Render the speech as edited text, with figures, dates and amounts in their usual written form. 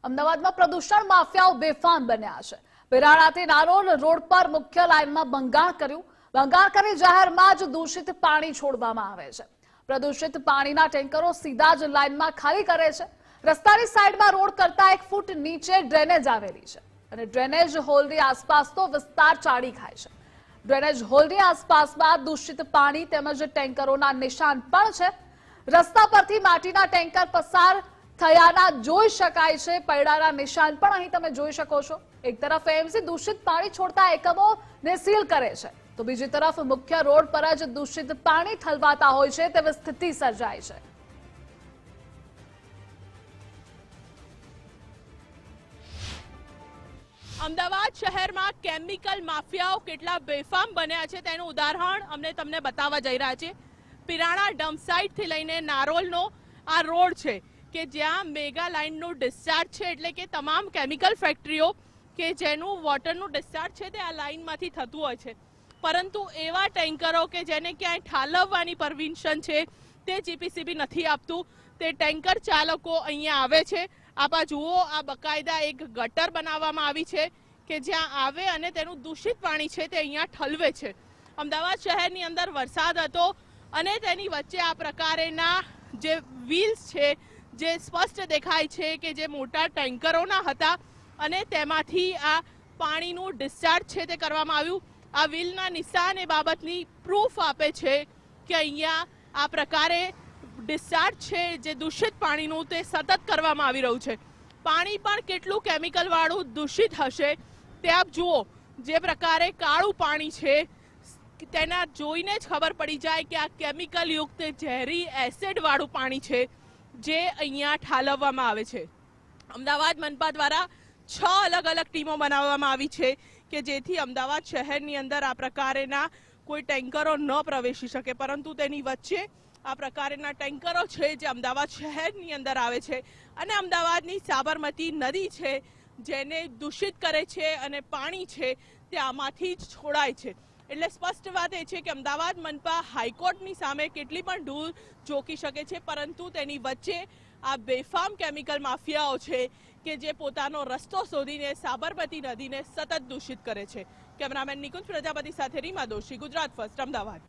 અમદાવાદમાં પ્રદૂષણ માફિયાઓ બેફામ બન્યા છે। વિરાણાથી નારોલ રોડ પર મુખ્ય લાઇનમાં ભંગાણ કર્યું। ભંગાણ કરી જાહેરમાં જ દૂષિત પાણી છોડવામાં આવે છે। પ્રદૂષિત પાણીના ટેન્કરો સીધા જ લાઇનમાં ખાલી કરે છે। રસ્તાની સાઈડમાં રોડ કરતા 1 ફૂટ નીચે ડ્રેનેજ આવેલી છે અને ડ્રેનેજ હોલની આસપાસ તો વિસ્તાર ચાડી ખાય છે। ડ્રેનેજ હોલની આસપાસમાં દૂષિત પાણી તેમજ ટેન્કરોના નિશાન પણ છે। રસ્તા પરથી માટીના ટેન્કર પસાર થયાના જોઈ શકાય છે। પૈડાના નિશાન પણ અહીં તમે જોઈ શકો છો। એક તરફ એએમસી દૂષિત પાણી છોડતા એકમોને સીલ કરે છે તો બીજી તરફ મુખ્ય રોડ પર જ દૂષિત પાણી ઠલવાતા હોય છે તેવી સ્થિતિ સર્જાય છે। અમદાવાદ શહેરમાં કેમિકલ માફિયાઓ કેટલા બેફામ બન્યા છે તેનું ઉદાહરણ અમને તમને બતાવવા જઈ રહ્યા છે। પિરાણા ડમ્પ સાઇટથી લઈને નારોલનો આ રોડ છે કે જ્યાં મેગા લાઇનનું ડિસ્ચાર્જ છે, એટલે કે તમામ કેમિકલ ફેક્ટરીઓ કે જેનું વોટરનું ડિસ્ચાર્જ છે તે આ લાઇનમાંથી થતું હોય છે, પરંતુ એવા ટેન્કરો કે જેને ક્યાંય ઠાલવવાની પરમિશન છે તે જીપીસીબી નથી આપતું। તે ટેન્કર ચાલકો અહીંયા આવે છે। આપ જુઓ, આ બકાયદા એક ગટર બનાવવામાં આવી છે કે જ્યાં આવે અને તેનું દૂષિત પાણી છે તે અહીંયા ઠલવે છે। અમદાવાદ શહેરની અંદર વરસાદ હતો અને તેની વચ્ચે આ પ્રકારના જે વ્હીલ્સ છે જે સ્પષ્ટ દેખાય છે કે જે મોટા ટેન્કરોના હતા અને તેમાંથી આ પાણીનું ડિસ્ચાર્જ છે તે કરવામાં આવ્યું। આ વ્હીલના નિશાન એ બાબતની પ્રૂફ આપે છે કે અહીંયા આ પ્રકારે ડિસ્ચાર્જ છે જે દૂષિત પાણીનું તે સતત કરવામાં આવી રહ્યું છે। પાણી પણ કેટલું કેમિકલ વાળું દૂષિત હશે તે આપ જુઓ। જે પ્રકારે કાળું પાણી છે તેના જોઈને જ ખબર પડી જાય કે આ કેમિકલ યુક્ત ઝેરી એસિડ વાળું પાણી છે જે અહીંયા ઠાલવવામાં આવે છે। અમદાવાદ મનપા દ્વારા 6 અલગ અલગ ટીમો બનાવવામાં આવી છે કે જેથી અમદાવાદ શહેરની અંદર આ પ્રકારના કોઈ ટેન્કરો ન પ્રવેશી શકે, પરંતુ તેની વચ્ચે આ પ્રકારના ટેન્કરો છે જે અમદાવાદ શહેરની અંદર આવે છે અને અમદાવાદની સાબરમતી નદી છે જેને દૂષિત કરે છે અને પાણી છે તે આમાંથી જ છોડાય છે। એટલે સ્પષ્ટ વાત એ છે કે અમદાવાદ મનપા હાઈકોર્ટની સામે કેટલી પણ ધૂળ ઝોકી શકે છે, પરંતુ તેની વચ્ચે આ બેફામ કેમિકલ માફિયાઓ છે કે જે પોતાનો રસ્તો શોધીને સાબરમતી નદીને સતત દૂષિત કરે છે। કેમેરામેન નિકુંજ પ્રજાપતિ સાથે રીમા દોશી, ગુજરાત ફર્સ્ટ, અમદાવાદ।